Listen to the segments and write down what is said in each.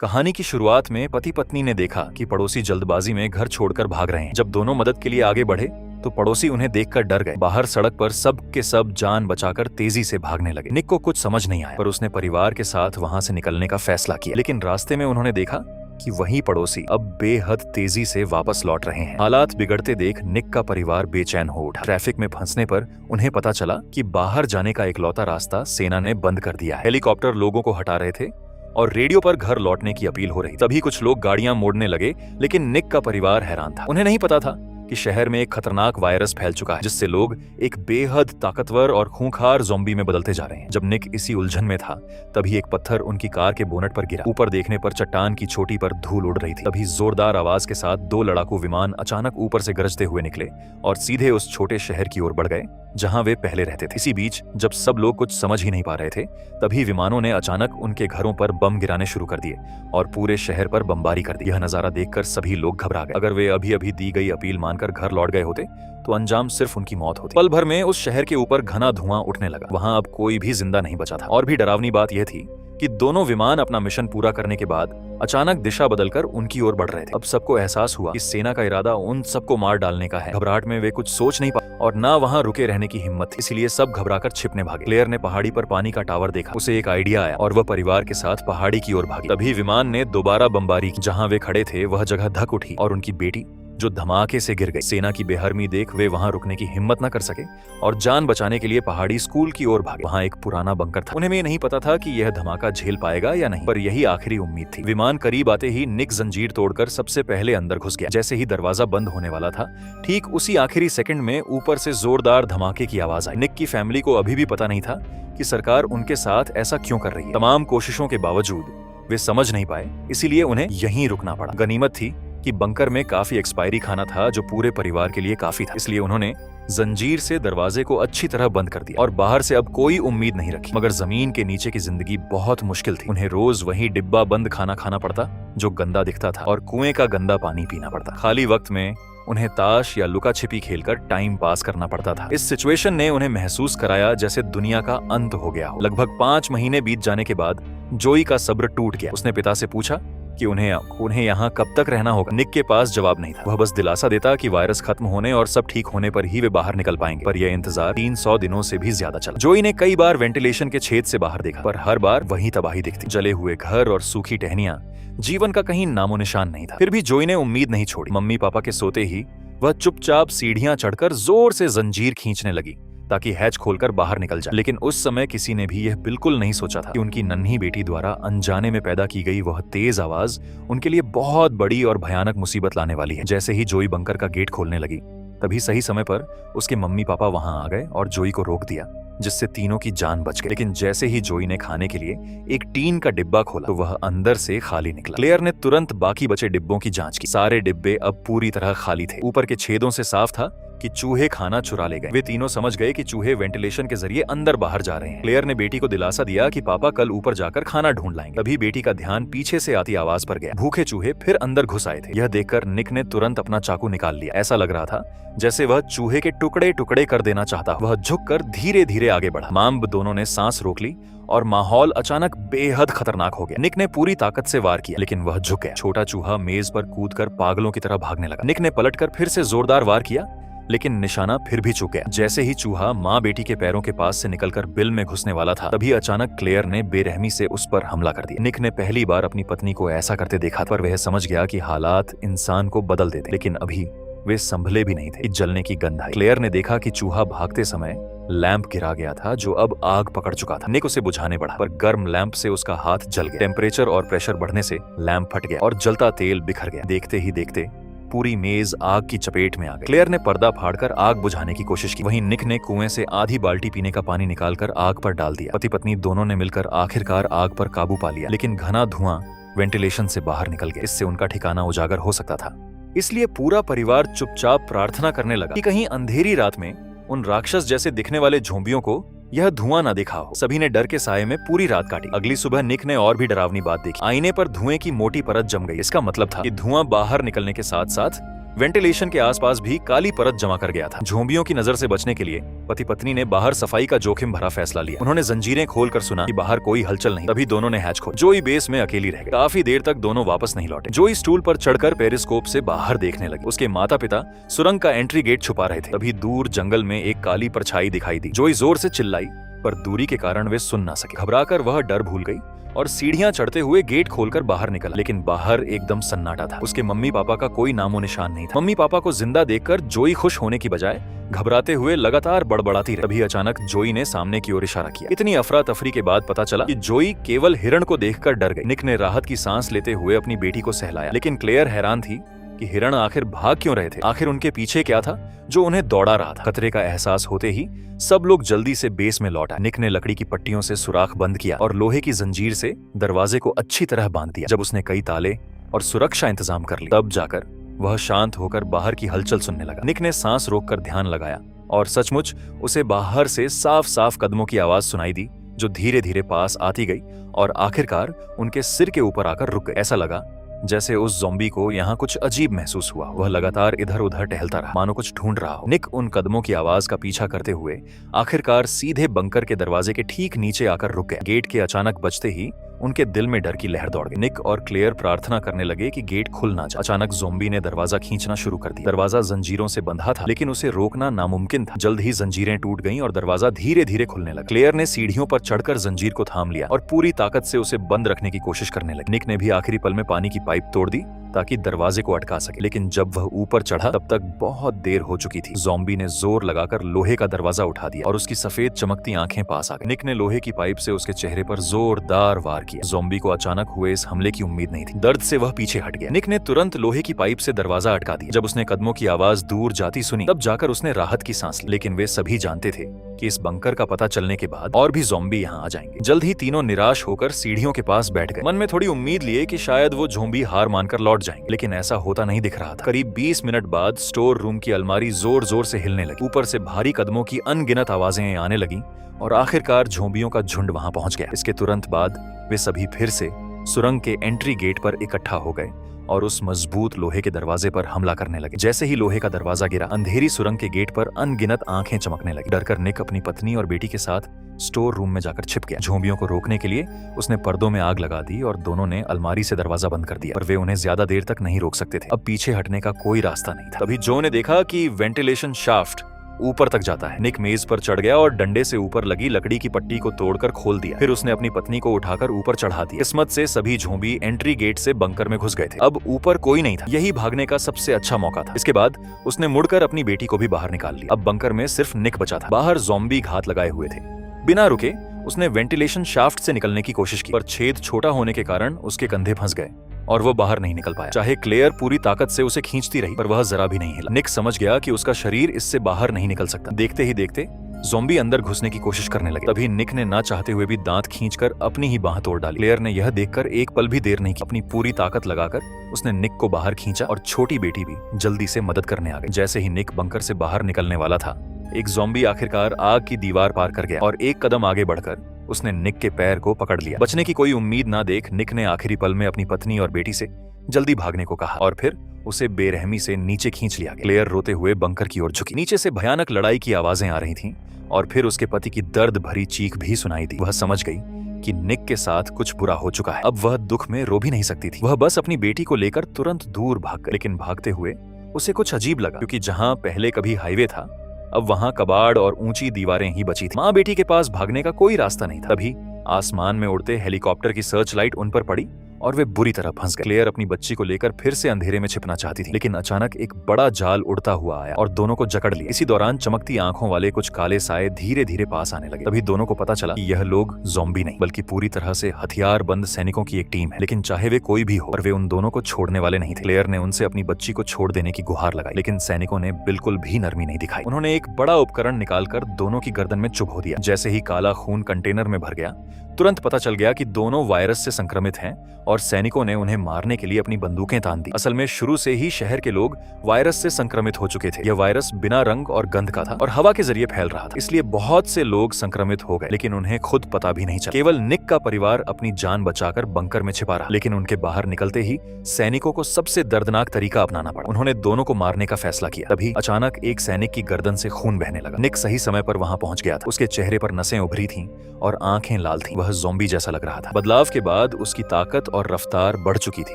कहानी की शुरुआत में पति पत्नी ने देखा कि पड़ोसी जल्दबाजी में घर छोड़कर भाग रहे हैं। जब दोनों मदद के लिए आगे बढ़े तो पड़ोसी उन्हें देखकर डर गए। बाहर सड़क पर सब के सब जान बचाकर तेजी से भागने लगे। निक को कुछ समझ नहीं आया, पर उसने परिवार के साथ वहां से निकलने का फैसला किया। लेकिन रास्ते में उन्होंने देखा कि वही पड़ोसी अब बेहद तेजी से वापस लौट रहे हैं। हालात बिगड़ते देख निक का परिवार बेचैन हो उठा। ट्रैफिक में फंसने पर उन्हें पता चला कि बाहर जाने का इकलौता रास्ता सेना ने बंद कर दिया है। हेलीकॉप्टर लोगों को हटा रहे थे और रेडियो पर घर लौटने की अपील हो रही। तभी कुछ लोग गाड़ियां मोड़ने लगे, लेकिन निक का परिवार हैरान था। उन्हें नहीं पता था कि शहर में एक खतरनाक वायरस फैल चुका है, जिससे लोग एक बेहद ताकतवर और खूंखार ज़ॉम्बी में बदलते जा रहे हैं। जब निक इसी उलझन में था, तभी एक पत्थर उनकी कार के बोनट पर गिरा। ऊपर देखने पर चट्टान की चोटी पर धूल उड़ रही थी। तभी जोरदार आवाज के साथ दो लड़ाकू विमान अचानक ऊपर से गरजते हुए निकले और सीधे उस छोटे शहर की ओर बढ़ गए जहां वे पहले रहते थे। इसी बीच जब सब लोग कुछ समझ ही नहीं पा रहे थे, तभी विमानों ने अचानक उनके घरों पर बम गिराने शुरू कर दिए और पूरे शहर पर बमबारी कर दी। यह नजारा देखकर सभी लोग घबरा गए। अगर वे अभी अभी दी गई अपील मानकर घर लौट गए होते तो अंजाम सिर्फ उनकी मौत होती। पल भर में उस शहर के ऊपर घना धुआं उठने लगा। वहां अब कोई भी जिंदा नहीं बचा था। और भी डरावनी बात यह थी कि दोनों विमान अपना मिशन पूरा करने के बाद अचानक दिशा बदलकर उनकी ओर बढ़ रहे थे। अब सबको एहसास हुआ कि सेना का इरादा उन सबको मार डालने का है। घबराहट में वे कुछ सोच नहीं पाए और ना वहां रुके रहने की हिम्मत थी, इसलिए सब घबराकर छिपने भागे। क्लेयर ने पहाड़ी पर पानी का टावर देखा। उसे एक आइडिया आया और वह परिवार के साथ पहाड़ी की ओर भागी। तभी विमान ने दोबारा बमबारी की। जहां वे खड़े थे वह जगह धक उठी और उनकी बेटी जो धमाके से गिर गई। सेना की बेहरमी देख वे वहां रुकने की हिम्मत न कर सके और जान बचाने के लिए पहाड़ी स्कूल की ओर भागे। वहां एक पुराना बंकर था। उन्हें भी नहीं पता था कि यह धमाका झेल पाएगा या नहीं, पर यही आखिरी उम्मीद थी। विमान करीब आते ही निक जंजीर तोड़कर सबसे पहले अंदर घुस गया। जैसे ही दरवाजा बंद होने वाला था, ठीक उसी आखिरी सेकंड में ऊपर से जोरदार धमाके की आवाज आई। निक की फैमिली को अभी भी पता नहीं था कि सरकार उनके साथ ऐसा क्यों कर रही है। तमाम कोशिशों के बावजूद वे समझ नहीं पाए, इसीलिए उन्हें यहीं रुकना पड़ा। गनीमत थी कि बंकर में काफी एक्सपायरी खाना था जो पूरे परिवार के लिए काफी था, इसलिए उन्होंने जंजीर से दरवाजे को अच्छी तरह बंद कर दिया और बाहर से अब कोई उम्मीद नहीं रखी। मगर जमीन के नीचे की जिंदगी बहुत मुश्किल थी। उन्हें रोज वही डिब्बा बंद खाना खाना पड़ता जो गंदा दिखता था और कुएं का गंदा पानी पीना पड़ता। खाली वक्त में उन्हें ताश या लुका छिपी खेलकर टाइम पास करना पड़ता था। इस सिचुएशन ने उन्हें महसूस कराया जैसे दुनिया का अंत हो गया हो। लगभग 5 महीने बीत जाने के बाद जोई का सब्र टूट गया। उसने पिता से पूछा कि उन्हें यहाँ कब तक रहना होगा। निक के पास जवाब नहीं था। वह बस दिलासा देता कि वायरस खत्म होने और सब ठीक होने पर ही वे बाहर निकल पाएंगे। पर यह इंतजार 300 दिनों से भी ज्यादा चला। जोई ने कई बार वेंटिलेशन के छेद से बाहर देखा, पर हर बार वही तबाही दिखती। जले हुए घर और सूखी टहनियां, जीवन का कहीं नामो निशान नहीं था। फिर भी जोई ने उम्मीद नहीं छोड़ी। मम्मी पापा के सोते ही वह चुपचाप सीढ़ियां चढ़कर जोर से जंजीर खींचने लगी ताकि हैच खोलकर बाहर निकल जाए। लेकिन उस समय किसी ने भी यह बिल्कुल नहीं सोचा था कि उनकी नन्ही बेटी द्वारा अनजाने में पैदा की गई वह तेज आवाज उनके लिए बहुत बड़ी और भयानक मुसीबत लाने वाली है। जैसे ही जोई बंकर का गेट खोलने लगी, तभी सही समय पर उसके मम्मी पापा वहां आ गए और जोई को रोक दिया, जिससे तीनों की जान बच गई। लेकिन जैसे ही जोई ने खाने के लिए एक टीन का डिब्बा खोला तो वह अंदर से खाली निकला। क्लेयर ने तुरंत बाकी बचे डिब्बों की जांच की। सारे डिब्बे अब पूरी तरह खाली थे। ऊपर के छेदों से साफ था कि चूहे खाना चुरा ले गए। वे तीनों समझ गए कि चूहे वेंटिलेशन के जरिए अंदर बाहर जा रहे हैं। क्लेयर ने बेटी को दिलासा दिया कि पापा कल ऊपर जाकर खाना ढूंढ लाएंगे। तभी बेटी का ध्यान पीछे से आती आवाज पर गया। भूखे चूहे फिर अंदर घुस आए थे। यह देखकर निक ने तुरंत अपना चाकू निकाल लिया। ऐसा लग रहा था जैसे वह चूहे के टुकड़े टुकड़े कर देना चाहता। वह झुककर धीरे धीरे आगे बढ़ा। माम दोनों ने सांस रोक ली और माहौल अचानक बेहद खतरनाक हो गया। निक ने पूरी ताकत से वार किया, लेकिन वह झुक गया। छोटा चूहा मेज पर कूदकर पागलों की तरह भागने लगा। निक ने पलटकर फिर से जोरदार वार किया, लेकिन निशाना फिर भी चूक गया। जैसे ही चूहा माँ बेटी के पैरों के पास से निकलकर बिल में घुसने वाला था, तभी अचानक क्लेयर ने बेरहमी से उस पर हमला कर दिया। निक ने पहली बार अपनी पत्नी को ऐसा करते देखा, पर वह समझ गया कि हालात इंसान को बदल देते। लेकिन अभी वे संभले भी नहीं थे। जलने की गंध आई। क्लेयर ने देखा कि चूहा भागते समय लैंप गिरा गया था जो अब आग पकड़ चुका था। निक उसे बुझाने बढ़ा, पर गर्म लैंप से उसका हाथ जल गया। टेम्परेचर और प्रेशर बढ़ने से लैंप फट गया और जलता तेल बिखर गया। देखते ही देखते पूरी मेज आग की चपेट में आ गई। क्लेयर ने पर्दा फाड़कर आग बुझाने की कोशिश की। वहीं निक ने कुएं से आधी बाल्टी पीने का पानी निकालकर आग पर डाल दिया। पति पत्नी दोनों ने मिलकर आखिरकार आग पर काबू पा लिया, लेकिन घना धुआं वेंटिलेशन से बाहर निकल गया। इससे उनका ठिकाना उजागर हो सकता था। इसलिए पूरा परिवार चुपचाप प्रार्थना करने लगा कि कहीं अंधेरी रात में उन राक्षस जैसे दिखने वाले झोंबियों को यह धुआं ना दिखा हो। सभी ने डर के साये में पूरी रात काटी। अगली सुबह निक ने और भी डरावनी बात देखी। आईने पर धुएं की मोटी परत जम गई। इसका मतलब था कि धुआं बाहर निकलने के साथ साथ वेंटिलेशन के आसपास भी काली परत जमा कर गया था। झोंबियों की नजर से बचने के लिए पति पत्नी ने बाहर सफाई का जोखिम भरा फैसला लिया। उन्होंने जंजीरें खोलकर सुना कि बाहर कोई हलचल नहीं। तभी दोनों ने हैच खोला। जोई बेस में अकेली रह गई। काफी देर तक दोनों वापस नहीं लौटे। जोई स्टूल पर चढ़कर पेरिस्कोप से बाहर देखने लगी। उसके माता पिता सुरंग का एंट्री गेट छुपा रहे थे। तभी दूर जंगल में एक काली परछाई दिखाई दी। जोई जोर से चिल्लाई, पर दूरी के कारण वे सुन ना सके। घबराकर वह डर भूल गई और सीढ़ियां चढ़ते हुए गेट खोलकर बाहर निकला। लेकिन बाहर एकदम सन्नाटा था। उसके मम्मी पापा का कोई नामो निशान नहीं था। मम्मी पापा को जिंदा देखकर जोई खुश होने की बजाय घबराते हुए लगातार बड़बड़ाती रही। तभी अचानक जोई ने सामने की ओर इशारा किया। इतनी अफरा तफरी के बाद पता चला कि जोई केवल हिरण को देखकर डर गई। निक ने राहत की सांस लेते हुए अपनी बेटी को सहलाया, लेकिन क्लेयर हैरान थी कि हिरण आखिर भाग क्यों रहे थे। आखिर उनके पीछे क्या था जो उन्हें दौड़ा रहा था। खतरे का एहसास होते ही सब लोग जल्दी से बेस में लौट आए। निक ने लकड़ी की पट्टियों से सुराख बंद किया और लोहे की जंजीर से दरवाजे को अच्छी तरह बांध दिया। जब उसने कई ताले और सुरक्षा इंतजाम कर लिया, तब जाकर वह शांत होकर बाहर की हलचल सुनने लगा। निक ने सांस रोककर ध्यान लगाया और सचमुच उसे बाहर से साफ साफ कदमों की आवाज सुनाई दी, जो धीरे धीरे पास आती गई और आखिरकार उनके सिर के ऊपर आकर रुक गई। ऐसा लगा जैसे उस ज़ॉम्बी को यहाँ कुछ अजीब महसूस हुआ। वह लगातार इधर उधर टहलता रहा, मानो कुछ ढूंढ रहा हो। निक उन कदमों की आवाज का पीछा करते हुए आखिरकार सीधे बंकर के दरवाजे के ठीक नीचे आकर रुक गया। गेट के अचानक बजते ही उनके दिल में डर की लहर दौड़ गई। निक और क्लेयर प्रार्थना करने लगे कि गेट खुल ना जाए। अचानक ज़ॉम्बी ने दरवाजा खींचना शुरू कर दिया। दरवाजा जंजीरों से बंधा था, लेकिन उसे रोकना नामुमकिन था। जल्द ही जंजीरें टूट गईं और दरवाजा धीरे धीरे खुलने लगा। क्लेयर ने सीढ़ियों पर चढ़कर जंजीर को थाम लिया और पूरी ताकत से उसे बंद रखने की कोशिश करने लगी। निक ने भी आखिरी पल में पानी की पाइप तोड़ दी ताकि दरवाजे को अटका सके, लेकिन जब वह ऊपर चढ़ा तब तक बहुत देर हो चुकी थी। ज़ॉम्बी ने जोर लगाकर लोहे का दरवाजा उठा दिया और उसकी सफेद चमकती आंखें पास आ गईं। निक ने लोहे की पाइप से उसके चेहरे पर जोरदार वार किया। ज़ॉम्बी को अचानक हुए इस हमले की उम्मीद नहीं थी। दर्द से वह पीछे हट गया। निक ने तुरंत लोहे की पाइप से दरवाजा अटका दिया। जब उसने कदमों की आवाज दूर जाती सुनी, तब जाकर उसने राहत की सांस ली। लेकिन वे सभी जानते थे कि इस बंकर का पता चलने के बाद और भी ज़ॉम्बी यहाँ आ जाएंगे। जल्द ही तीनों निराश होकर सीढ़ियों के पास बैठ गए। मन में थोड़ी उम्मीद लिए कि शायद वो ज़ॉम्बी हार मानकर लौट जाएंगे, लेकिन ऐसा होता नहीं दिख रहा था। करीब 20 मिनट बाद स्टोर रूम की अलमारी जोर जोर से हिलने लगी। ऊपर से भारी कदमों की अनगिनत आवाजें आने लगीं और आखिरकार ज़ॉम्बियों का झुंड वहां पहुंच गया। इसके तुरंत बाद वे सभी फिर से सुरंग के एंट्री गेट पर इकट्ठा हो गए और उस मजबूत लोहे के दरवाजे पर हमला करने लगे। जैसे ही लोहे का दरवाजा गिरा, अंधेरी सुरंग के गेट पर अनगिनत आंखें चमकने लगी। डरकर निक अपनी पत्नी और बेटी के साथ स्टोर रूम में जाकर छिप गया। ज़ॉम्बियों को रोकने के लिए उसने पर्दों में आग लगा दी और दोनों ने अलमारी से दरवाजा बंद कर दिया, पर वे उन्हें ज्यादा देर तक नहीं रोक सकते थे। अब पीछे हटने का कोई रास्ता नहीं था। तभी जो ने देखा कि वेंटिलेशन शाफ्ट ऊपर तक जाता है। निक मेज पर चढ़ गया और डंडे से ऊपर लगी लकड़ी की पट्टी को तोड़कर खोल दिया। फिर उसने अपनी पत्नी को उठाकर ऊपर चढ़ा दिया। किस्मत से सभी ज़ॉम्बी एंट्री गेट से बंकर में घुस गए थे। अब ऊपर कोई नहीं था। यही भागने का सबसे अच्छा मौका था। इसके बाद उसने मुड़कर अपनी बेटी को भी बाहर निकाल लिया। अब बंकर में सिर्फ निक बचा था। बाहर ज़ॉम्बी घात लगाए हुए थे। बिना रुके उसने वेंटिलेशन शाफ्ट से निकलने की कोशिश की, पर छेद छोटा होने के कारण उसके कंधे फंस गए और वो बाहर नहीं निकल पाया। चाहे क्लेयर पूरी ताकत से उसे खींचती रही, पर वह जरा भी नहीं हिला। निक समझ गया कि उसका शरीर इससे बाहर नहीं निकल सकता। देखते ही देखते ज़ॉम्बी अंदर घुसने की कोशिश करने लगे। तभी निक ने ना चाहते हुए भी दांत खींचकर अपनी ही बांह तोड़ डाली। क्लेयर ने यह देखकर एक पल भी देर नहीं की। अपनी पूरी ताकत लगाकर उसने निक को बाहर खींचा और छोटी बेटी भी जल्दी से मदद करने आ गई। जैसे ही निक बंकर से बाहर निकलने वाला था, एक ज़ॉम्बी आखिरकार आग की दीवार पार कर गया और एक कदम आगे बढ़कर उसने निक के पैर को पकड़ लिया। बचने की कोई उम्मीद ना देख निक ने आखिरी पल में अपनी पत्नी और बेटी से जल्दी भागने को कहा और फिर उसे बेरहमी से नीचे खींच लिया। क्लेयर रोते हुए बंकर की ओर झुकी। नीचे से भयानक लड़ाई की आवाजें आ रही थीं और फिर उसके पति की दर्द भरी चीख भी सुनाई दी। वह समझ गई कि निक के साथ कुछ बुरा हो चुका है। अब वह दुख में रो भी नहीं सकती थी। वह बस अपनी बेटी को लेकर तुरंत दूर भाग गई। लेकिन भागते हुए उसे कुछ अजीब लगा, क्योंकि जहां पहले कभी हाईवे था, अब वहां कबाड़ और ऊंची दीवारें ही बची थी। माँ बेटी के पास भागने का कोई रास्ता नहीं था। तभी आसमान में उड़ते हेलीकॉप्टर की सर्च लाइट उन पर पड़ी और वे बुरी तरह फंस गए। क्लेयर अपनी बच्ची को लेकर फिर से अंधेरे में छिपना चाहती थी, लेकिन अचानक एक बड़ा जाल उड़ता हुआ आया और दोनों को जकड़ लिया। इसी दौरान चमकती आंखों वाले कुछ काले साए धीरे धीरे पास आने लगे। तभी दोनों को पता चला कि यह लोग ज़ॉम्बी नहीं, बल्कि पूरी तरह से हथियार बंद सैनिकों की एक टीम है। लेकिन चाहे वे कोई भी हो, पर वे उन दोनों को छोड़ने वाले नहीं थे। क्लेयर ने उनसे अपनी बच्ची को छोड़ देने की गुहार लगाई, लेकिन सैनिकों ने बिल्कुल भी नरमी नहीं दिखाई। उन्होंने एक बड़ा उपकरण निकालकर दोनों की गर्दन में चुभो दिया। जैसे ही काला खून कंटेनर में भर गया, तुरंत पता चल गया कि दोनों वायरस से संक्रमित हैं और सैनिकों ने उन्हें मारने के लिए अपनी बंदूकें तान दी। असल में शुरू से ही शहर के लोग वायरस से संक्रमित हो चुके थे। यह वायरस बिना रंग और गंध का था और हवा के जरिए फैल रहा था, इसलिए बहुत से लोग संक्रमित हो गए, लेकिन उन्हें खुद पता भी नहीं चला। केवल निक का परिवार अपनी जान बचाकर बंकर में छिपा रहा, लेकिन उनके बाहर निकलते ही सैनिकों को सबसे दर्दनाक तरीका अपनाना पड़ा। उन्होंने दोनों को मारने का फैसला किया। तभी अचानक एक सैनिक की गर्दन से खून बहने लगा। निक सही समय पर वहां पहुंच गया था। उसके चेहरे पर नसें उभरी थीं और आंखें लाल थीं। वह ज़ॉम्बी जैसा लग रहा था। बदलाव के बाद उसकी ताकत और रफ्तार बढ़ चुकी थी।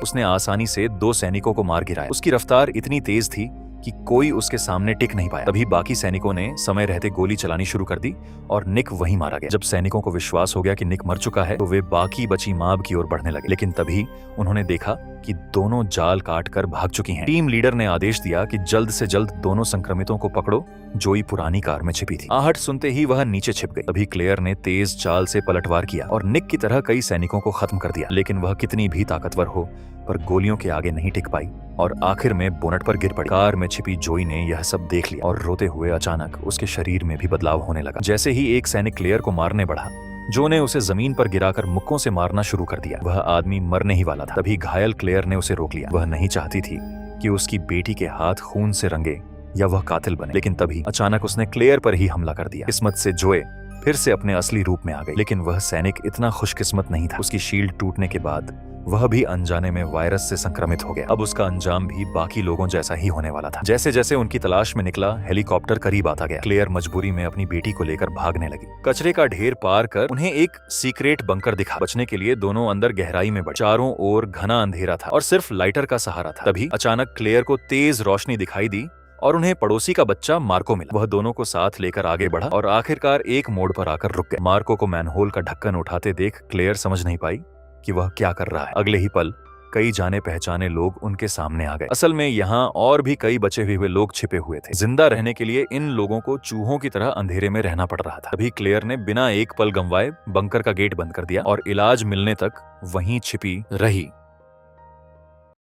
उसने आसानी से 2 सैनिकों को मार गिराया। उसकी रफ्तार इतनी तेज थी कि कोई उसके सामने टिक नहीं पाया। तभी बाकी सैनिकों ने समय रहते गोली चलानी शुरू कर दी और निक वहीं मारा गया। जब सैनिकों को विश्वास हो गया कि निक मर चुका है तो वे बाकी बची माब की ओर बढ़ने लगे, लेकिन तभी उन्होंने देखा कि दोनों जाल काट कर भाग चुकी हैं। टीम लीडर ने आदेश दिया कि जल्द से जल्द दोनों संक्रमितों को पकड़ो। जोई पुरानी कार में छिपी थी। आहट सुनते ही वह नीचे छिप गई। तभी क्लेयर ने तेज चाल से पलटवार किया और निक की तरह कई सैनिकों को खत्म कर दिया, लेकिन वह कितनी भी ताकतवर हो पर गोलियों के आगे नहीं टिक पाई और आखिर में बोनट पर गिर पड़ी। कार में छिपी जोई ने यह सब देख लिया और रोते हुए अचानक उसके शरीर में भी बदलाव होने लगा। जैसे ही एक सैनिक क्लेयर को मारने बढ़ा, जो ने उसे जमीन पर गिराकर मुक्कों से मारना शुरू कर दिया। वह आदमी मरने ही वाला था। तभी घायल क्लेयर ने उसे रोक लिया। वह नहीं चाहती थी कि उसकी बेटी के हाथ खून से रंगे या वह कातिल बने, लेकिन तभी अचानक उसने क्लेयर पर ही हमला कर दिया। किस्मत से जोए फिर से अपने असली रूप में आ गई, लेकिन वह सैनिक इतना खुशकिस्मत नहीं था। उसकी शील्ड टूटने के बाद वह भी अनजाने में वायरस से संक्रमित हो गया। अब उसका अंजाम भी बाकी लोगों जैसा ही होने वाला था। जैसे जैसे उनकी तलाश में निकला, हेलीकॉप्टर करीब आता गया। क्लेयर मजबूरी में अपनी बेटी को लेकर भागने लगी। कचरे का ढेर पार कर उन्हें एक सीक्रेट बंकर दिखा। बचने के लिए दोनों अंदर गहराई में बढ़े। चारों ओर घना अंधेरा था और सिर्फ लाइटर का सहारा था। तभी अचानक क्लेयर को तेज रोशनी दिखाई दी और उन्हें पड़ोसी का बच्चा मार्को मिला। वह दोनों को साथ लेकर आगे बढ़ा और आखिरकार एक मोड़ पर आकर रुक गया। मार्को को मैनहोल का ढक्कन उठाते देख क्लेयर समझ नहीं पाई कि वह क्या कर रहा है। अगले ही पल कई जाने पहचाने लोग उनके सामने आ गए। असल में यहाँ और भी कई बचे हुए लोग छिपे हुए थे। जिंदा रहने के लिए इन लोगों को चूहों की तरह अंधेरे में रहना पड़ रहा था। तभी क्लेयर ने बिना एक पल गंवाए बंकर का गेट बंद कर दिया और इलाज मिलने तक वहीं छिपी रही।